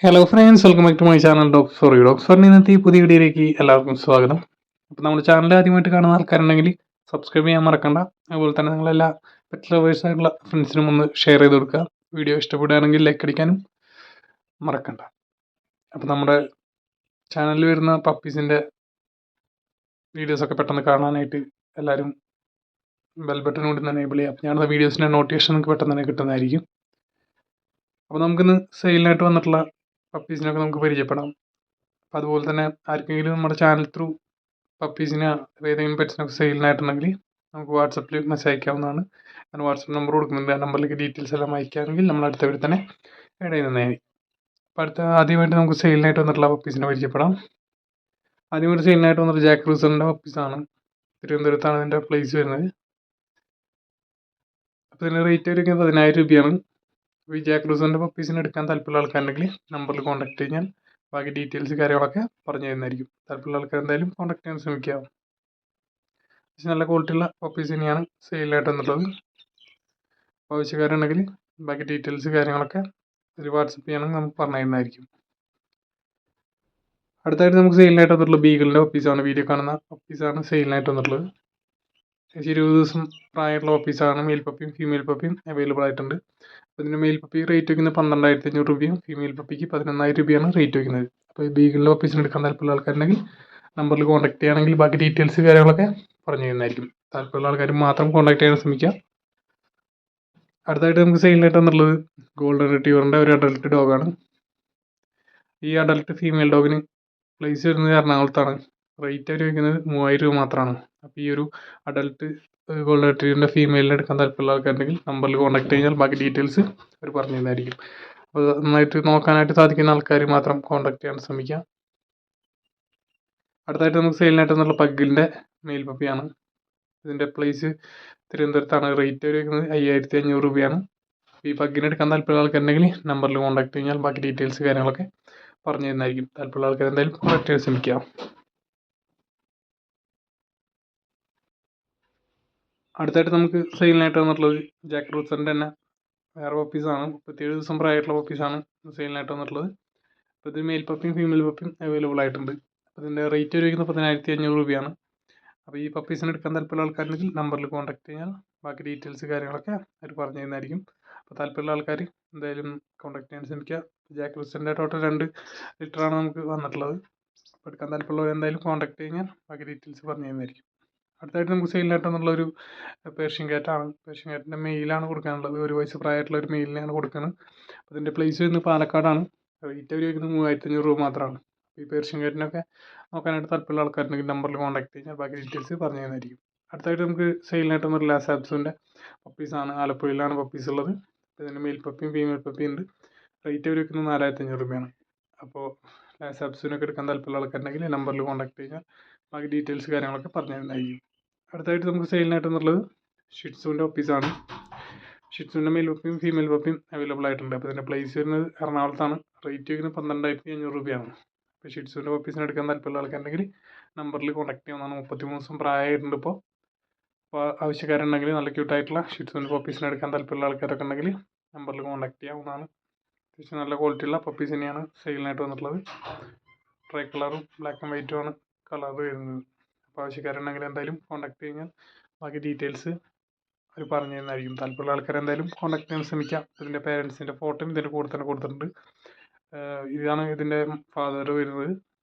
Hello friends, welcome back to my channel doctor for you. Doctor ഫോറിന് ഇന്നത്തെ ഈ പുതിയ വീഡിയോയിലേക്ക് എല്ലാവർക്കും സ്വാഗതം. അപ്പോൾ നമ്മുടെ ചാനൽ ആദ്യമായിട്ട് കാണുന്ന ആൾക്കാരുണ്ടെങ്കിൽ സബ്സ്ക്രൈബ് ചെയ്യാൻ മറക്കണ്ട. അതുപോലെ തന്നെ നിങ്ങളെല്ലാ പെറ്റ് ലവേഴ്സ് ആയിട്ടുള്ള ഫ്രണ്ട്സിനും ഒന്ന് ഷെയർ ചെയ്ത് കൊടുക്കുക. വീഡിയോ ഇഷ്ടപ്പെടുകയാണെങ്കിൽ ലൈക്ക് അടിക്കാനും മറക്കണ്ട. അപ്പോൾ നമ്മുടെ ചാനലിൽ വരുന്ന പപ്പീസിൻ്റെ വീഡിയോസൊക്കെ പെട്ടെന്ന് കാണാനായിട്ട് എല്ലാവരും ബെൽ ബട്ടൺ കൊണ്ട് തന്നെ എനേബിൾ ചെയ്യുക. അപ്പോൾ ഞാനത് വീഡിയോസിൻ്റെ നോട്ടിഫിക്കേഷൻ നിങ്ങൾക്ക് പെട്ടെന്ന് തന്നെ കിട്ടുന്നതായിരിക്കും. അപ്പോൾ നമുക്കിന്ന് സെയിലിനായിട്ട് വന്നിട്ടുള്ള പപ്പീസിനൊക്കെ നമുക്ക് പരിചയപ്പെടാം. അപ്പോൾ അതുപോലെ തന്നെ ആർക്കെങ്കിലും നമ്മുടെ ചാനൽ ത്രൂ പപ്പീസിന് ഏതെങ്കിലും പെറ്റ്സിനൊക്കെ സെയിലിനായിട്ടുണ്ടെങ്കിൽ നമുക്ക് വാട്സപ്പിൽ മെസ്സേജ് അയക്കാവുന്നതാണ്. ഞാൻ വാട്സപ്പ് നമ്പർ കൊടുക്കുന്നുണ്ട്. ആ നമ്പറിലേക്ക് ഡീറ്റെയിൽസ് എല്ലാം അയക്കുകയാണെങ്കിൽ നമ്മൾ അടുത്ത വീട്ടിൽ തന്നെ ആഡ് ചെയ്യുന്നതായി. അപ്പോൾ ആദ്യമായിട്ട് നമുക്ക് സെയിലിനായിട്ട് വന്നിട്ടുള്ള പപ്പീസിനെ പരിചയപ്പെടാം. ആദ്യമായിട്ട് സെയിലിനായിട്ട് വന്നിട്ട് ജാക്ക് റൂസറിൻ്റെ പപ്പീസാണ്. തിരുവനന്തപുരത്താണ് ഇതിൻ്റെ പ്ലേസ് വരുന്നത്. അപ്പോൾ ഇതിൻ്റെ റേറ്റ് വരുന്നത് 10,000 രൂപയാണ്. അപ്പോൾ ഈ ജാക്ക് റൂസറിൻ്റെ പപ്പീസിന് എടുക്കാൻ താല്പര്യമുള്ള ആൾക്കാരുണ്ടെങ്കിൽ നമ്പറിൽ കോൺടാക്ട് കഴിഞ്ഞാൽ ബാക്കി ഡീറ്റെയിൽസ് കാര്യങ്ങളൊക്കെ പറഞ്ഞു തരുന്നതായിരിക്കും. താല്പര്യമുള്ള ആൾക്കാർ എന്തായാലും കോൺടാക്ട് ചെയ്യാൻ ശ്രമിക്കുക. പക്ഷേ നല്ല ക്വാളിറ്റിയുള്ള പപ്പീസ് തന്നെയാണ് സെയിലിനായിട്ട് വന്നിട്ടുള്ളത്. ആവശ്യക്കാരുണ്ടെങ്കിൽ ബാക്കി ഡീറ്റെയിൽസ് കാര്യങ്ങളൊക്കെ ഒരു വാട്സപ്പ് ചെയ്യണമെങ്കിൽ നമുക്ക് പറഞ്ഞു തരുന്നതായിരിക്കും. അടുത്തായിട്ട് നമുക്ക് സെയിലിനായിട്ട് വന്നിട്ടുള്ള ബീഗിളിൻ്റെ പപ്പീസാണ്. വീഡിയോ കാണുന്ന പപ്പീസാണ് സെയിലിനായിട്ട് വന്നിട്ടുള്ളത്. 20 ദിവസം പ്രായമുള്ള പപ്പീസാണ്. മെയിൽ പപ്പിയും ഫീമെയിൽ പപ്പിയും അവൈലബിൾ ആയിട്ടുണ്ട്. അപ്പോൾ ഇതിൻ്റെ മെയിൽ പപ്പി റേറ്റ് വയ്ക്കുന്നത് 12,500 രൂപയും ഫീമെയിൽ പപ്പിക്ക് 11,000 രൂപയാണ് റേറ്റ് വയ്ക്കുന്നത്. അപ്പോൾ ഈ ബീഗിളിൻ്റെ പപ്പീസിന് എടുക്കാൻ താല്പര്യമുള്ള ആൾക്കാരുണ്ടെങ്കിൽ നമ്പറിൽ കോൺടാക്ട് ചെയ്യുകയാണെങ്കിൽ ബാക്കി ഡീറ്റെയിൽസ് കാര്യങ്ങളൊക്കെ പറഞ്ഞു തരുന്നതായിരിക്കും. താല്പര്യമുള്ള ആൾക്കാർ മാത്രം കോൺടാക്ട് ചെയ്യാൻ ശ്രമിക്കുക. അടുത്തായിട്ട് നമുക്ക് സെയിലിനായിട്ട് വന്നിട്ടുള്ളത് ഗോൾഡൻ റിട്രീവറിൻ്റെ ഒരു അഡൽട്ട് ഡോഗാണ്. ഈ അഡൽട്ട് ഫീമെയിൽ ഡോഗിന് പ്ലേസ് വരുന്നത് എറണാകുളത്താണ്. റേറ്റ് അവർ വയ്ക്കുന്നത് 3,000 രൂപ മാത്രമാണ്. അപ്പോൾ ഈ ഒരു അഡൽട്ട് ഗോൾഡൻ റിട്രീവറിൻ്റെ ഫീമെയിലിനെ എടുക്കാൻ താല്പര്യമുള്ള ആൾക്കാരുണ്ടെങ്കിൽ നമ്പറിൽ കോൺടാക്ട് കഴിഞ്ഞാൽ ബാക്കി ഡീറ്റെയിൽസ് അവർ പറഞ്ഞു തരുന്നതായിരിക്കും. അപ്പോൾ നന്നായിട്ട് നോക്കാനായിട്ട് സാധിക്കുന്ന ആൾക്കാർ മാത്രം കോൺടാക്ട് ചെയ്യാൻ ശ്രമിക്കുക. അടുത്തായിട്ട് നമുക്ക് സെയിലിനായിട്ട് വന്നിട്ടുള്ള പഗ്ഗിൻ്റെ മെയിൽ പപ്പിയാണ്. ഇതിൻ്റെ പ്ലേസ് തിരുവനന്തപുരത്താണ്. റേറ്റ് വരുന്നത് 5,500 രൂപയാണ്. ഈ പഗ്ഗിനെ എടുക്കാൻ താല്പര്യമുള്ള ആൾക്കാരുണ്ടെങ്കിൽ നമ്പറിൽ കോൺടാക്ട് കഴിഞ്ഞാൽ ബാക്കി ഡീറ്റെയിൽസ് കാര്യങ്ങളൊക്കെ പറഞ്ഞു തരുന്നതായിരിക്കും. താല്പര്യമുള്ള ആൾക്കാർ എന്തായാലും കോൺടാക്ട് ചെയ്യാൻ ശ്രമിക്കുക. അടുത്തായിട്ട് നമുക്ക് സെയിലിനായിട്ട് വന്നിട്ടുള്ളത് ജാക്ക് റൂസറിൻ്റെ തന്നെ വേറെ പപ്പീസാണ്. 37 ദിവസം പ്രായമായിട്ടുള്ള പപ്പീസാണ് സെയിലിനായിട്ട് വന്നിട്ടുള്ളത്. അപ്പോൾ ഇത് മെയിൽ പപ്പിയും ഫീമെയിൽ പപ്പിയും അവൈലബിൾ ആയിട്ടുണ്ട്. അപ്പോൾ ഇതിൻ്റെ റേറ്റ് വരുന്നത് 10,500 രൂപയാണ്. അപ്പോൾ ഈ പപ്പീസിനെ എടുക്കാൻ താല്പര്യമുള്ള ആൾക്കാരുണ്ടെങ്കിൽ നമ്പറിൽ കോൺടാക്ട് ചെയ്യാൻ ബാക്കി ഡീറ്റെയിൽസ് കാര്യങ്ങളൊക്കെ അവർ പറഞ്ഞു തരുന്നതായിരിക്കും. അപ്പോൾ താല്പര്യമുള്ള ആൾക്കാർ എന്തായാലും കോൺടാക്ട് ചെയ്യാൻ ശ്രമിക്കുക. ജാക്ക് റൂസറിൻ്റെ ടോട്ടൽ 2 ലിറ്ററാണ് നമുക്ക് വന്നിട്ടുള്ളത്. അപ്പോൾ എടുക്കാൻ താല്പര്യമുള്ളവർ എന്തായാലും കോൺടാക്ട് കഴിഞ്ഞാൽ ബാക്കി ഡീറ്റെയിൽസ് പറഞ്ഞു തരുന്നതായിരിക്കും. അടുത്തായിട്ട് നമുക്ക് സെയിലിനായിട്ടെന്നുള്ളൊരു പേർഷ്യൻ ക്യാറ്റാണ്. പേർഷ്യൻ ക്യാറ്റിൻ്റെ മെയിലാണ് കൊടുക്കാനുള്ളത്. 1 വയസ്സ് പ്രായമായിട്ടുള്ള ഒരു മെയിലിനെയാണ് കൊടുക്കുന്നത്. അപ്പോൾ ഇതിൻ്റെ പ്ലേസ് വരുന്നത് പാലക്കാടാണ്. റേറ്റ് അവർ വയ്ക്കുന്നത് 3,500 രൂപ മാത്രമാണ്. ഈ പേർഷ്യൻ ക്യാറ്റിനൊക്കെ നോക്കാനായിട്ട് താല്പര്യമുള്ള ആൾക്കാരുണ്ടെങ്കിൽ നമ്പറിൽ കോൺടാക്ട് കഴിഞ്ഞാൽ ബാക്കി ഡീറ്റെയിൽസ് പറഞ്ഞു തരുന്നതായിരിക്കും. അടുത്തായിട്ട് നമുക്ക് സെയിലിനായിട്ട് വന്നിട്ട് ലാസാപ്സിൻ്റെ പപ്പീസാണ്. ആലപ്പുഴയിലാണ് പപ്പീസ് ഉള്ളത്. അപ്പോൾ ഇതിൻ്റെ മെയിൽ പപ്പിയും ഫീമെയിൽ പപ്പിയും ഉണ്ട്. റേറ്റ് അവർ വയ്ക്കുന്നത് 4,500 രൂപയാണ്. അപ്പോൾ ലാസാപ്സിനൊക്കെ എടുക്കാൻ താല്പര്യമുള്ള ആൾക്കാരുണ്ടെങ്കിൽ നമ്പറിൽ കോൺടാക്ട് കഴിഞ്ഞാൽ ബാക്കി ഡീറ്റെയിൽസ് കാര്യങ്ങളൊക്കെ പറഞ്ഞു തരുന്നതായിരിക്കും. അടുത്തായിട്ട് നമുക്ക് സെയിലിനായിട്ട് എന്നുള്ളത് ഷിറ്റ്സുവിൻ്റെ പപ്പീസാണ്. ഷിറ്റ്സുവിൻ്റെ മെയിൽ പപ്പിയും ഫീമെയിൽ പപ്പിയും അവൈലബിൾ ആയിട്ടുണ്ട്. അപ്പോൾ ഇതിൻ്റെ പ്ലേസ് വരുന്നത് എറണാകുളത്താണ്. റേറ്റ് വരുന്നത് 12,500 രൂപയാണ്. അപ്പോൾ ഷിറ്റ്സുവിൻ്റെ പപ്പീസിനെ എടുക്കാൻ താല്പര്യമുള്ള ആൾക്കാരുണ്ടെങ്കിൽ നമ്പറിൽ കോൺടാക്ട് ചെയ്യാവുന്നതാണ്. 33 ദിവസം പ്രായമായിട്ടുണ്ട് ഇപ്പോൾ. അപ്പോൾ ആവശ്യക്കാരുണ്ടെങ്കിൽ നല്ല ക്യൂട്ടായിട്ടുള്ള ഷിറ്റ്സുവിൻ്റെ പപ്പീസിനെ എടുക്കാൻ താല്പര്യമുള്ള ആൾക്കാരൊക്കെ ഉണ്ടെങ്കിൽ നമ്പറിൽ കോൺടാക്ട് ചെയ്യാവുന്നതാണ്. അത്യാവശ്യം നല്ല ക്വാളിറ്റിയുള്ള പപ്പീസ് തന്നെയാണ് സെയിലിനായിട്ട് വന്നിട്ടുള്ളത്. ട്രൈ കളറും ബ്ലാക്ക് ആൻഡ് വൈറ്റുമാണ് കളർ വരുന്നത്. അപ്പോൾ ആവശ്യക്കാരുണ്ടെങ്കിൽ എന്തായാലും കോൺടാക്ട് കഴിഞ്ഞാൽ ബാക്കി ഡീറ്റെയിൽസ് അവർ പറഞ്ഞു തരുന്നതായിരിക്കും. താല്പര്യമുള്ള ആൾക്കാർ എന്തായാലും കോൺടാക്ട് ചെയ്യാൻ ശ്രമിക്കാം. ഇതിൻ്റെ പേരൻസിൻ്റെ ഫോട്ടോയും ഇതിൻ്റെ കൂടെ തന്നെ കൊടുത്തിട്ടുണ്ട്. ഇതാണ് ഇതിൻ്റെ ഫാദർ വരുന്നത്.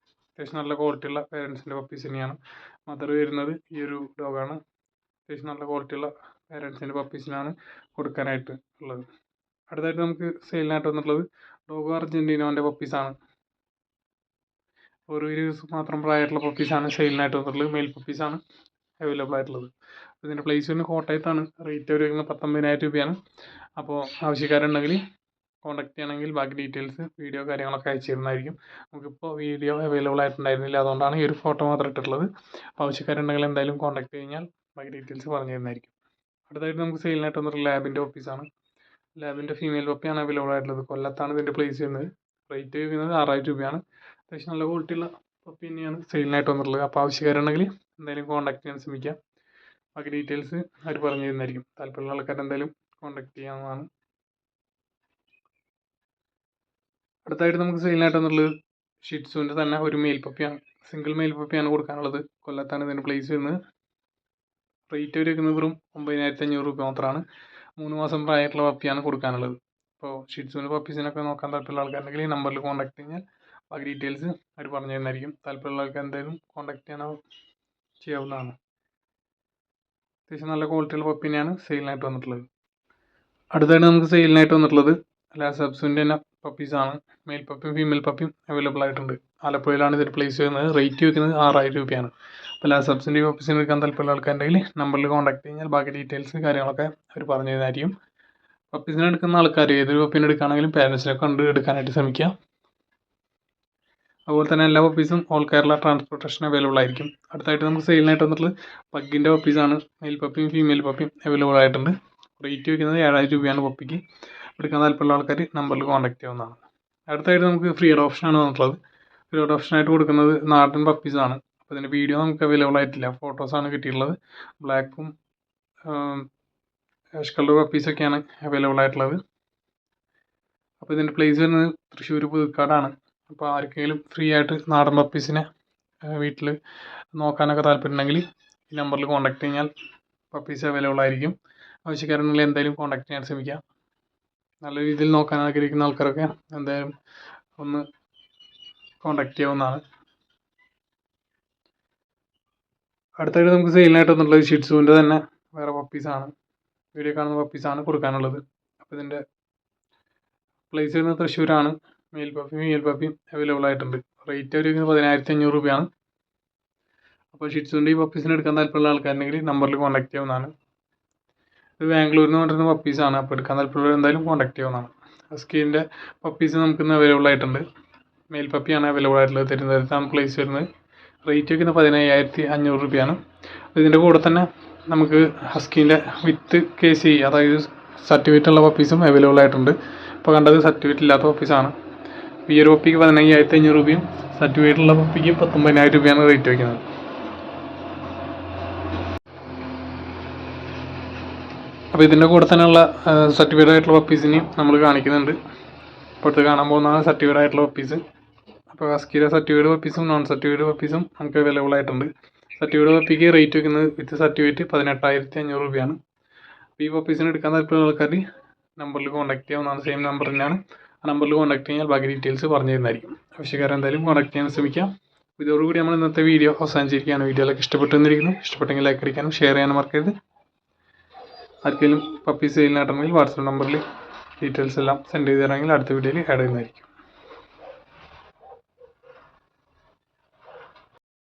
അത്യാവശ്യം നല്ല ക്വാളിറ്റിയുള്ള പേരൻസിൻ്റെ പപ്പീസ് തന്നെയാണ്. മദർ വരുന്നത് ഈ ഒരു ഡോഗാണ്. അത്യാവശ്യം നല്ല ക്വാളിറ്റിയുള്ള പേരൻസിൻ്റെ പപ്പീസിനാണ് കൊടുക്കാനായിട്ട് ഉള്ളത്. അടുത്തായിട്ട് നമുക്ക് സെയിലിനായിട്ട് വന്നിട്ടുള്ളത് ഡോഗോ അർജൻറ്റീനോൻ്റെ പപ്പീസാണ്. ഒരു 20 ദിവസം മാത്രം പ്രായമായിട്ടുള്ള പപ്പീസാണ് സെയിലിനായിട്ട് വന്നിട്ടുള്ളത്. മെയിൽ പപ്പീസാണ് അവൈലബിൾ ആയിട്ടുള്ളത്. ഇതിൻ്റെ പ്ലേസ് വരുന്നത് കോട്ടയത്താണ്. റേറ്റ് അവർ വരുന്നത് 19,000 രൂപയാണ്. അപ്പോൾ ആവശ്യക്കാരുണ്ടെങ്കിൽ കോൺടാക്ട് ചെയ്യണമെങ്കിൽ ബാക്കി ഡീറ്റെയിൽസ് വീഡിയോ കാര്യങ്ങളൊക്കെ അയച്ചു തരുന്നതായിരിക്കും. നമുക്കിപ്പോൾ വീഡിയോ അവൈലബിൾ ആയിട്ടുണ്ടായിരുന്നില്ല, അതുകൊണ്ടാണ് ഈ ഒരു ഫോട്ടോ മാത്രം ഇട്ടിട്ടുള്ളത്. അപ്പോൾ ആവശ്യക്കാരുണ്ടെങ്കിൽ എന്തായാലും കോൺടാക്ട് കഴിഞ്ഞാൽ ബാക്കി ഡീറ്റെയിൽസ് പറഞ്ഞു തരുന്നതായിരിക്കും. അടുത്തായിട്ട് നമുക്ക് സെയിലിനായിട്ട് വന്നിട്ടുള്ള ലാബിൻ്റെ പപ്പീസാണ്. ലാബിൻ്റെ ഫീമെയിൽ പപ്പിയാണ് അവൈലബിൾ ആയിട്ടുള്ളത്. കൊല്ലത്താണ് ഇതിൻ്റെ പ്ലേസ് വരുന്നത്. റേറ്റ് വരുന്നത് 6,000 രൂപയാണ്. അത്യാവശ്യം നല്ല ക്വാളിറ്റിയുള്ള പപ്പി തന്നെയാണ് സെയിലിനായിട്ട് വന്നിട്ടുള്ളത്. അപ്പോൾ ആവശ്യക്കാരുണ്ടെങ്കിൽ എന്തായാലും കോൺടാക്ട് ചെയ്യാൻ ശ്രമിക്കാം. ബാക്കി ഡീറ്റെയിൽസ് അവർ പറഞ്ഞു തരുന്നതായിരിക്കും. താല്പര്യമുള്ള ആൾക്കാർ എന്തായാലും കോൺടാക്ട് ചെയ്യാവുന്നതാണ്. അടുത്തായിട്ട് നമുക്ക് സെയിലിനായിട്ടെന്നുള്ളത് ഷിറ്റ്സുവിൻ്റെ തന്നെ ഒരു മെയിൽ പപ്പിയാണ്, സിംഗിൾ മെയിൽ പപ്പിയാണ് കൊടുക്കാനുള്ളത്. കൊല്ലത്താണ് ഇതിൻ്റെ പ്ലേസ് വരുന്നത്. റേറ്റ് വരയ്ക്കുന്നത് വെറും 9500 രൂപ മാത്രമാണ്. 3 മാസം പ്രായമായിട്ടുള്ള പപ്പിയാണ് കൊടുക്കാനുള്ളത്. അപ്പോൾ ഷിറ്റ്സുവിൻ്റെ പപ്പീസിനൊക്കെ നോക്കാൻ താല്പര്യമുള്ള ആൾക്കാരുണ്ടെങ്കിൽ ഈ നമ്പറിൽ കോൺടാക്ട് കഴിഞ്ഞാൽ ബാക്കി ഡീറ്റെയിൽസ് അവർ പറഞ്ഞു തരുന്നതായിരിക്കും. താല്പര്യമുള്ള ആൾക്കാർ എന്തായാലും കോൺടാക്ട് ചെയ്യാവുന്നതാണ്. അത്യാവശ്യം നല്ല ക്വാളിറ്റിയുള്ള പപ്പി തന്നെയാണ് സെയിലിനായിട്ട് വന്നിട്ടുള്ളത്. അടുത്തായിട്ട് നമുക്ക് സെയിലിനായിട്ട് വന്നിട്ടുള്ളത് ലാസബ്സിൻ്റെ തന്നെ പപ്പീസാണ്. മെയിൽ പപ്പിയും ഫീമെയിൽ പപ്പിയും അവൈലബിൾ ആയിട്ടുണ്ട്. ആലപ്പുഴയിലാണ് ഇതിൽ പ്ലേസ് ചെയ്യുന്നത്. റേറ്റ് വയ്ക്കുന്നത് 6000 രൂപയാണ്. അപ്പോൾ ലാസബ്സിൻ്റെ പപ്പീസിന് എടുക്കാൻ താല്പര്യമുള്ള ആൾക്കാരുണ്ടെങ്കിൽ നമ്പറിൽ കോൺടാക്ട് കഴിഞ്ഞാൽ ബാക്കി ഡീറ്റെയിൽസ് കാര്യങ്ങളൊക്കെ അവർ പറഞ്ഞു തരുന്നതായിരിക്കും. പപ്പീസിനെ എടുക്കുന്ന ആൾക്കാർ ഏതൊരു പപ്പീനെ എടുക്കുകയാണെങ്കിലും പാരൻസിനെ കണ്ട് എടുക്കാനായിട്ട് ശ്രമിക്കുക. അതുപോലെ തന്നെ എല്ലാ പപ്പീസും ഓൾ കേരള ട്രാൻസ്പോർട്ടേഷൻ അവൈലബിൾ ആയിരിക്കും. അടുത്തായിട്ട് നമുക്ക് സെയിലിനായിട്ട് വന്നിട്ടുള്ളത് പഗ്ഗിൻ്റെ പപ്പീസാണ്. മെയിൽ പപ്പിയും ഫീമെയിൽ പപ്പിയും അവൈലബിൾ ആയിട്ടുണ്ട്. റേറ്റ് വയ്ക്കുന്നത് 7000 രൂപയാണ് പപ്പിക്ക്. എടുക്കാൻ താല്പര്യമുള്ള ആൾക്കാർ നമ്പറിൽ കോൺടാക്ട് ചെയ്യാവുന്നതാണ്. അടുത്തായിട്ട് നമുക്ക് ഫ്രീ അഡോപ്ഷനാണ് വന്നിട്ടുള്ളത്. ഫ്രീ അഡോപ്ഷനായിട്ട് കൊടുക്കുന്നത് നാടൻ പപ്പീസാണ്. അപ്പോൾ ഇതിൻ്റെ വീഡിയോ നമുക്ക് അവൈലബിൾ ആയിട്ടില്ല, ഫോട്ടോസാണ് കിട്ടിയിട്ടുള്ളത്. ബ്ലാക്കും ആഷ് കളർ പപ്പീസൊക്കെയാണ് അവൈലബിൾ ആയിട്ടുള്ളത്. അപ്പോൾ ഇതിൻ്റെ പ്ലേസ് വരുന്നത് തൃശ്ശൂർ പുതുക്കാടാണ്. അപ്പോൾ ആർക്കെങ്കിലും ഫ്രീ ആയിട്ട് നാടൻ പപ്പീസിനെ വീട്ടിൽ നോക്കാനൊക്കെ താല്പര്യമുണ്ടെങ്കിൽ ഈ നമ്പറിൽ കോൺടാക്ട് കഴിഞ്ഞാൽ പപ്പീസ് അവൈലബിൾ ആയിരിക്കും. ആവശ്യക്കാരുണ്ടെങ്കിൽ എന്തായാലും കോൺടാക്ട് ചെയ്യാൻ ശ്രമിക്കാം. നല്ല രീതിയിൽ നോക്കാൻ ആഗ്രഹിക്കുന്ന ആൾക്കാരൊക്കെ എന്തായാലും ഒന്ന് കോൺടാക്ട് ചെയ്യാവുന്നതാണ്. അടുത്തായിട്ട് നമുക്ക് സെയിലിനായിട്ട് വന്നിട്ടുള്ളത് ഷിറ്റ്സുവിൻ്റെ തന്നെ വേറെ പപ്പീസാണ്. വീഡിയോ കാണുന്ന പപ്പീസാണ് കൊടുക്കാനുള്ളത്. അപ്പോൾ ഇതിൻ്റെ പ്ലേസ് വരുന്നത് തൃശ്ശൂരാണ്. മെയിൽ പപ്പിയും ഫീമെയിൽ പപ്പിയും അവൈലബിൾ ആയിട്ടുണ്ട്. റേറ്റ് വരുന്നത് 10500 രൂപയാണ്. അപ്പോൾ ഷിറ്റ്സുവിൻ്റെ ഈ പപ്പീസിനെ എടുക്കാൻ താല്പര്യമുള്ള ആൾക്കാരുണ്ടെങ്കിൽ നമ്പറിൽ കോൺടാക്ട് ചെയ്യാവുന്നതാണ്. ഇത് ബാംഗ്ലൂരിൽ നിന്ന് കൊണ്ടുവരുന്ന പപ്പീസാണ്. അപ്പോൾ എടുക്കാൻ താല്പര്യമുള്ളവർ എന്തായാലും കോൺടാക്ട് ചെയ്യാവുന്നതാണ്. ഹസ്കീൻ്റെ പപ്പീസ് നമുക്കിന്ന് അവൈലബിൾ ആയിട്ടുണ്ട്. മെയിൽ പപ്പിയാണ് അവൈലബിൾ ആയിട്ടുള്ളത്. തിരുവനന്തപുരത്താണ് പ്ലേസ് വരുന്നത്. റേറ്റ് വയ്ക്കുന്നത് 15500 രൂപയാണ്. ഇതിൻ്റെ കൂടെ തന്നെ നമുക്ക് ഹസ്കീൻ്റെ വിത്ത് KC അതായത് സർട്ടിഫിക്കറ്റ് ഉള്ള പപ്പീസും അവൈലബിൾ ആയിട്ടുണ്ട്. ഇപ്പോൾ കണ്ടത് സർട്ടിഫിക്കറ്റ് ഇല്ലാത്ത പപ്പീസാണ്. ഈ ഒരു പപ്പിക്ക് 15500 രൂപയും സർട്ടിഫിക്കറ്റ് ഉള്ള പപ്പിക്ക് 19000 രൂപയാണ് റേറ്റ് വയ്ക്കുന്നത്. അപ്പോൾ ഇതിൻ്റെ കൂടെ തന്നെയുള്ള സർട്ടിഫൈഡ് ആയിട്ടുള്ള പപ്പീസിനെയും നമ്മൾ കാണിക്കുന്നുണ്ട്. ഇപ്പോഴത്തെ കാണാൻ പോകുന്നതാണ് സർട്ടിഫൈഡ് ആയിട്ടുള്ള പപ്പീസ്. അപ്പോൾ ഹസ്കിയുടെ സർട്ടിഫൈഡ് പപ്പീസും നോൺ സർട്ടിഫൈഡ് പപ്പീസും നമുക്ക് അവൈലബിൾ ആയിട്ടുണ്ട്. സർട്ടിഫൈഡ് പപ്പിക്ക് റേറ്റ് വയ്ക്കുന്നത് വിത്ത് സർട്ടിഫിക്കറ്റ് 18500 രൂപയാണ്. അപ്പോൾ ഈ പപ്പീസിന് എടുക്കാൻ താല്പര്യമുള്ള ആൾക്കാർ നമ്പറിൽ കോൺടാക്ട് ചെയ്യാവുന്നതാണ്. സെയിം നമ്പർ തന്നെയാണ്. ആ നമ്പറിൽ കോൺടാക്ട് കഴിഞ്ഞാൽ ബാക്കി ഡീറ്റെയിൽസ് പറഞ്ഞു തരുന്നതായിരിക്കും. ആവശ്യക്കാർ എന്തായാലും കോൺടാക്ട് ചെയ്യാൻ ശ്രമിക്കാം. ഇതോടുകൂടി നമ്മൾ ഇന്നത്തെ വീഡിയോ അവസാനിച്ചിരിക്കുകയാണ്. വീഡിയോയിലൊക്കെ ഇഷ്ടപ്പെട്ടെന്നിരിക്കുന്നു. ഇഷ്ടപ്പെട്ടെങ്കിൽ ലൈക്ക് അടിക്കാനും ഷെയർ ചെയ്യാനും മറക്കരുത്. ആർക്കെങ്കിലും പപ്പീസ് സെയിലിനായിട്ടുണ്ടെങ്കിൽ വാട്സപ്പ് നമ്പറിൽ ഡീറ്റെയിൽസ് എല്ലാം സെൻഡ് ചെയ്ത് തരണമെങ്കിൽ അടുത്ത വീഡിയോയിൽ ആഡ് ചെയ്യുന്നതായിരിക്കും.